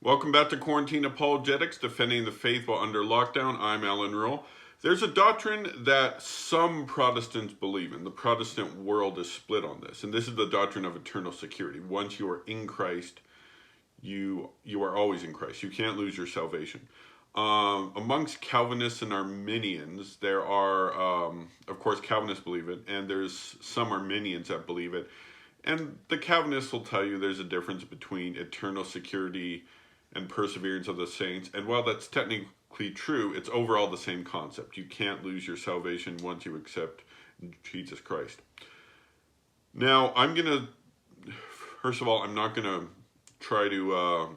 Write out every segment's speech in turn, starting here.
Welcome back to Quarantine Apologetics, defending the faith while under lockdown. I'm Alan Ruhl. There's a doctrine that some Protestants believe in. The Protestant world is split on this, and this is the doctrine of eternal security. Once you are in Christ, you are always in Christ. You can't lose your salvation. Amongst Calvinists and Arminians, there are, of course, Calvinists believe it, and there's some Arminians that believe it. And the Calvinists will tell you there's a difference between eternal security and perseverance of the saints. And while that's technically true, it's overall the same concept. You can't lose your salvation once you accept Jesus Christ. Now, first of all, I'm not going to try to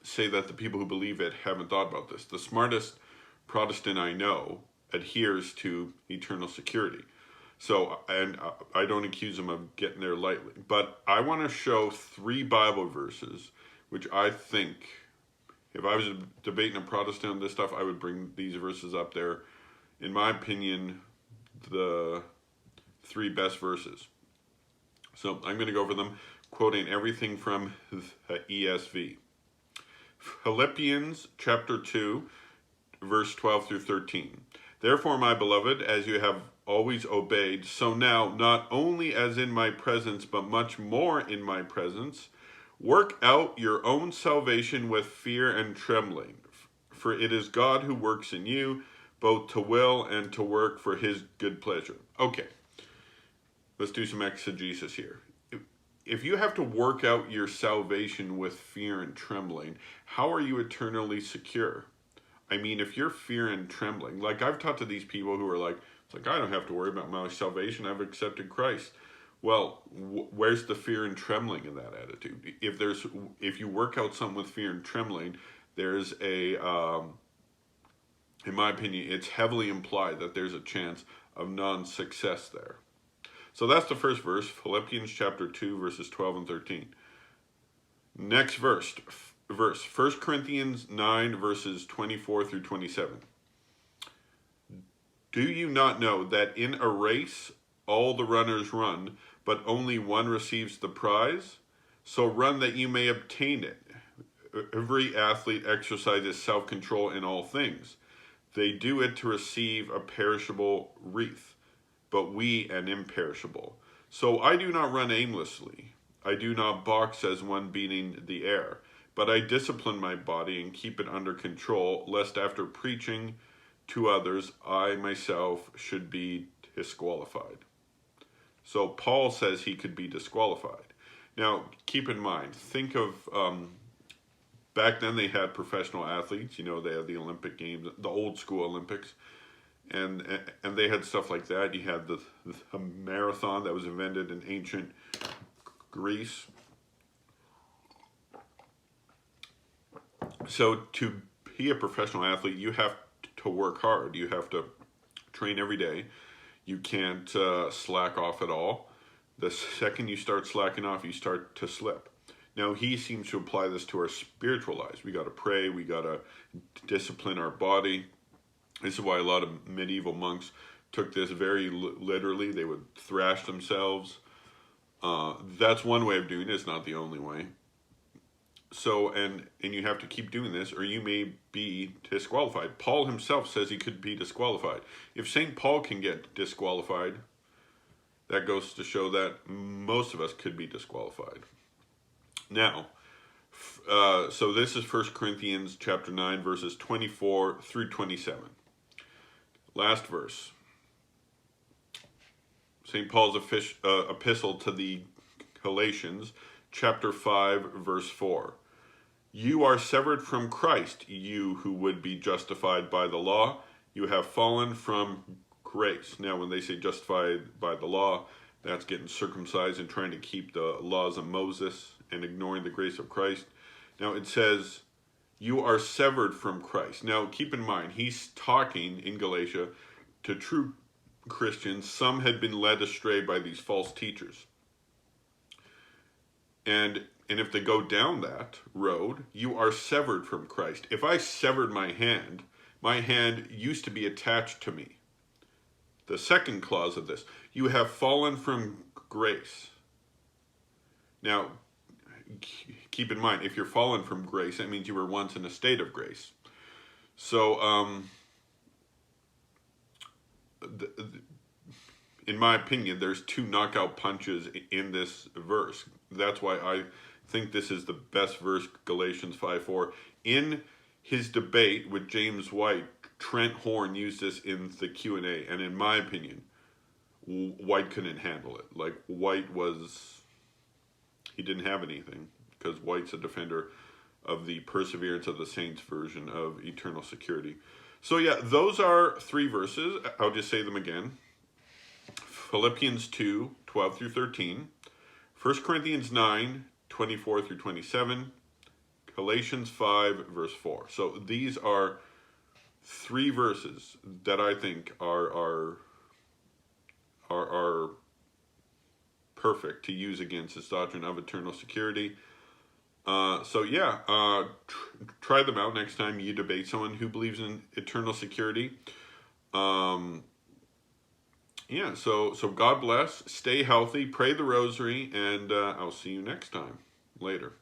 say that the people who believe it haven't thought about this. The smartest Protestant I know adheres to eternal security. So, and I don't accuse them of getting there lightly. But I want to show 3 Bible verses which I think, if I was debating a Protestant on this stuff, I would bring these verses up there. In my opinion, the 3 best verses. So I'm going to go over them, quoting everything from the ESV. Philippians chapter 2, verse 12 through 13. Therefore, my beloved, as you have always obeyed, so now, not only as in my presence, but much more in my presence, work out your own salvation with fear and trembling, for it is God who works in you, both to will and to work for his good pleasure. Okay, let's do some exegesis here. If you have to work out your salvation with fear and trembling, how are you eternally secure? I mean, if you're fear and trembling, like I've talked to these people who are like, it's like, I don't have to worry about my salvation, I've accepted Christ. Well, where's the fear and trembling in that attitude? If you work out something with fear and trembling, there's in my opinion, it's heavily implied that there's a chance of non-success there. So that's the first verse, Philippians chapter 2, verses 12 and 13. Next verse, 1 Corinthians 9, verses 24 through 27. Do you not know that in a race all the runners run, but only one receives the prize? So run that you may obtain it. Every athlete exercises self-control in all things. They do it to receive a perishable wreath, but we an imperishable. So I do not run aimlessly. I do not box as one beating the air, but I discipline my body and keep it under control, lest after preaching to others, I myself should be disqualified. So Paul says he could be disqualified. Now, keep in mind, think of, back then they had professional athletes, they had the Olympic Games, the old school Olympics, and they had stuff like that. You had the marathon that was invented in ancient Greece. So to be a professional athlete, you have to work hard. You have to train every day. You can't slack off at all. The second you start slacking off, you start to slip. Now, he seems to apply this to our spiritual lives. We got to pray. We got to discipline our body. This is why a lot of medieval monks took this very literally. They would thrash themselves. That's one way of doing it. It's not the only way. So, and you have to keep doing this or you may be disqualified. Paul himself says he could be disqualified. If St. Paul can get disqualified, that goes to show that most of us could be disqualified. Now, so this is 1 Corinthians chapter 9, verses 24 through 27. Last verse. St. Paul's epistle to the Galatians, chapter 5, verse 4. You are severed from Christ, you who would be justified by the law. You have fallen from grace. Now, when they say justified by the law, that's getting circumcised and trying to keep the laws of Moses and ignoring the grace of Christ. Now, it says, you are severed from Christ. Now, keep in mind, he's talking in Galatia to true Christians. Some had been led astray by these false teachers. And if they go down that road, you are severed from Christ. If I severed my hand used to be attached to me. The second clause of this, you have fallen from grace. Now, keep in mind, if you're fallen from grace, that means you were once in a state of grace. So, in my opinion, there's two knockout punches in this verse. That's why I think this is the best verse, Galatians 5:4. In his debate with James White, Trent Horn used this in the Q&A, and in my opinion, White couldn't handle it. Like, he didn't have anything, because White's a defender of the perseverance of the saints version of eternal security. So yeah, those are three verses. I'll just say them again. Philippians 2:12 through 13. 1 Corinthians 9:24 through 27. Galatians 5, verse 4. So these are three verses that I think are perfect to use against this doctrine of eternal security. So yeah, try them out next time you debate someone who believes in eternal security. Yeah, so God bless, stay healthy, pray the rosary, and I'll see you next time. Later.